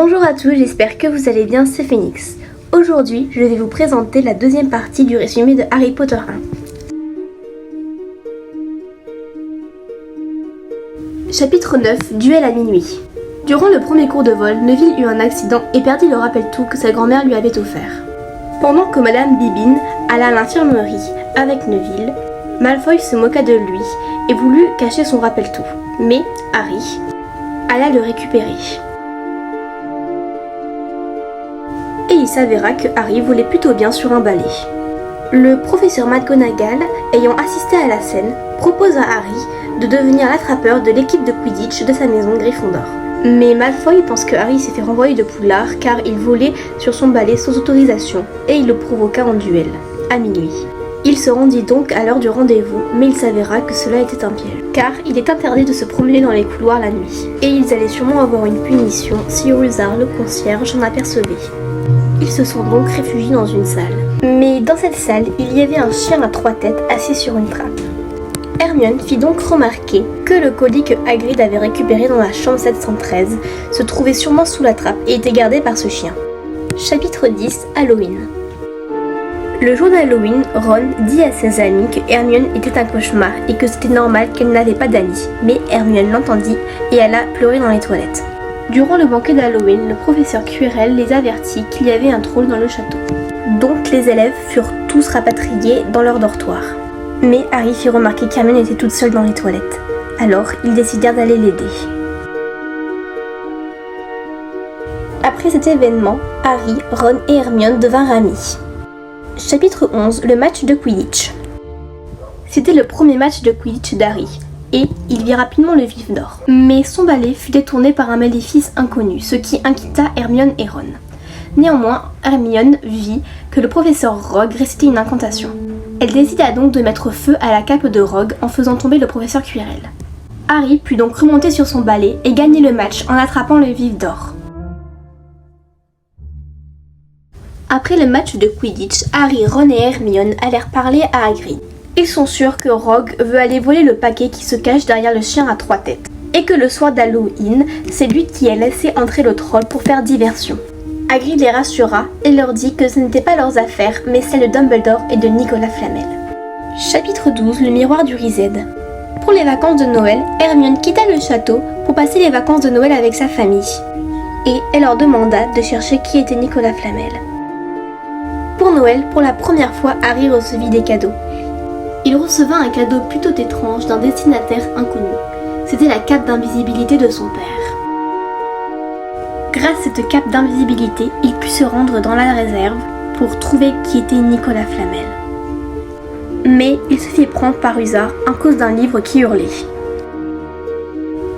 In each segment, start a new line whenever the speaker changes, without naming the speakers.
Bonjour à tous, j'espère que vous allez bien, c'est Phoenix. Aujourd'hui, je vais vous présenter la deuxième partie du résumé de Harry Potter 1. Chapitre 9, Duel à minuit. Durant le premier cours de vol, Neville eut un accident et perdit le rappel-tout que sa grand-mère lui avait offert. Pendant que Madame Bibine alla à l'infirmerie avec Neville, Malfoy se moqua de lui et voulut cacher son rappel-tout. Mais Harry alla le récupérer. Et il s'avéra que Harry volait plutôt bien sur un balai. Le professeur McGonagall, ayant assisté à la scène, propose à Harry de devenir l'attrapeur de l'équipe de Quidditch de sa maison Gryffondor. Mais Malfoy pense que Harry s'est fait renvoyer de Poudlard car il volait sur son balai sans autorisation et il le provoqua en duel, à minuit. Il se rendit donc à l'heure du rendez-vous, mais il s'avéra que cela était un piège, car il est interdit de se promener dans les couloirs la nuit. Et ils allaient sûrement avoir une punition si Ruzard, le concierge, en apercevait. Ils se sont donc réfugiés dans une salle. Mais dans cette salle, il y avait un chien à 3 têtes assis sur une trappe. Hermione fit donc remarquer que le colis que Hagrid avait récupéré dans la chambre 713 se trouvait sûrement sous la trappe et était gardé par ce chien. Chapitre 10, Halloween. Le jour d'Halloween, Ron dit à ses amis que Hermione était un cauchemar et que c'était normal qu'elle n'avait pas d'amis. Mais Hermione l'entendit et alla pleurer dans les toilettes. Durant le banquet d'Halloween, le professeur Quirrell les avertit qu'il y avait un troll dans le château. Donc les élèves furent tous rapatriés dans leur dortoir. Mais Harry fit remarquer qu'Hermione était toute seule dans les toilettes. Alors ils décidèrent d'aller l'aider. Après cet événement, Harry, Ron et Hermione devinrent amis. Chapitre 11, le match de Quidditch. C'était le premier match de Quidditch d'Harry, et il vit rapidement le vif d'or. Mais son balai fut détourné par un maléfice inconnu, ce qui inquiéta Hermione et Ron. Néanmoins, Hermione vit que le professeur Rogue récitait une incantation. Elle décida donc de mettre feu à la cape de Rogue en faisant tomber le professeur Quirrell. Harry put donc remonter sur son balai et gagner le match en attrapant le vif d'or. Après le match de Quidditch, Harry, Ron et Hermione allèrent parler à Hagrid. Ils sont sûrs que Rogue veut aller voler le paquet qui se cache derrière le chien à 3 têtes. Et que le soir d'Halloween, c'est lui qui a laissé entrer le troll pour faire diversion. Hagrid les rassura et leur dit que ce n'était pas leurs affaires, mais celles de Dumbledore et de Nicolas Flamel. Chapitre 12, le miroir du Riséd. Pour les vacances de Noël, Hermione quitta le château pour passer les vacances de Noël avec sa famille. Et elle leur demanda de chercher qui était Nicolas Flamel. Pour Noël, pour la première fois, Harry recevit des cadeaux. Il recevait un cadeau plutôt étrange d'un destinataire inconnu. C'était la cape d'invisibilité de son père. Grâce à cette cape d'invisibilité, il put se rendre dans la réserve pour trouver qui était Nicolas Flamel. Mais il se fit prendre par Ruzard à cause d'un livre qui hurlait.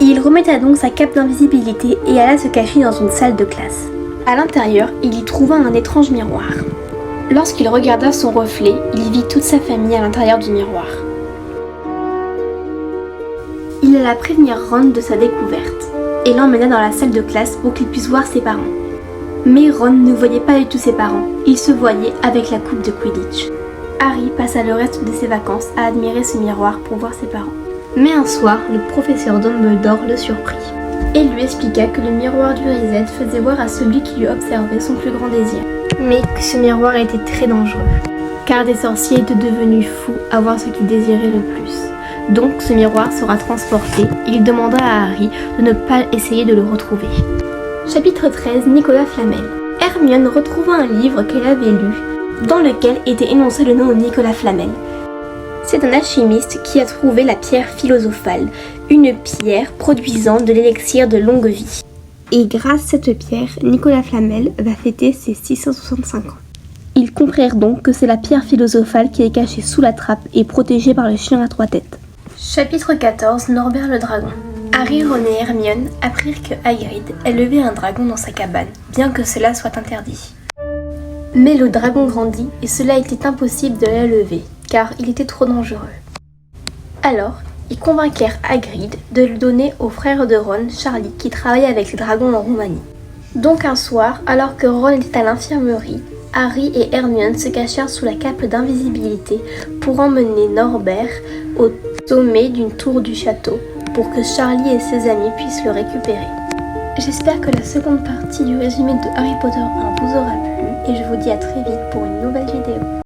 Il remetta donc sa cape d'invisibilité et alla se cacher dans une salle de classe. À l'intérieur, il y trouva un étrange miroir. Lorsqu'il regarda son reflet, il vit toute sa famille à l'intérieur du miroir. Il alla prévenir Ron de sa découverte et l'emmena dans la salle de classe pour qu'il puisse voir ses parents. Mais Ron ne voyait pas du tout ses parents, il se voyait avec la coupe de Quidditch. Harry passa le reste de ses vacances à admirer ce miroir pour voir ses parents. Mais un soir, le professeur Dumbledore le surprit et lui expliqua que le miroir du Riséd faisait voir à celui qui lui observait son plus grand désir. Mais que ce miroir était très dangereux, car des sorciers étaient devenus fous à voir ce qu'ils désiraient le plus. Donc ce miroir sera transporté et il demanda à Harry de ne pas essayer de le retrouver. Chapitre 13, Nicolas Flamel. Hermione retrouva un livre qu'elle avait lu, dans lequel était énoncé le nom de Nicolas Flamel. C'est un alchimiste qui a trouvé la pierre philosophale, une pierre produisant de l'élixir de longue vie. Et grâce à cette pierre, Nicolas Flamel va fêter ses 665 ans. Ils comprirent donc que c'est la pierre philosophale qui est cachée sous la trappe et protégée par le chien à 3 têtes. Chapitre 14, Norbert le dragon. Harry, Ron et Hermione apprirent que Hagrid élevait un dragon dans sa cabane, bien que cela soit interdit. Mais le dragon grandit et cela était impossible de l'élever, car il était trop dangereux. Alors, ils convainquèrent Hagrid de le donner au frère de Ron, Charlie, qui travaillait avec les dragons en Roumanie. Donc un soir, alors que Ron était à l'infirmerie, Harry et Hermione se cachèrent sous la cape d'invisibilité pour emmener Norbert au sommet d'une tour du château pour que Charlie et ses amis puissent le récupérer. J'espère que la seconde partie du résumé de Harry Potter 1 vous aura plu et je vous dis à très vite pour une nouvelle vidéo.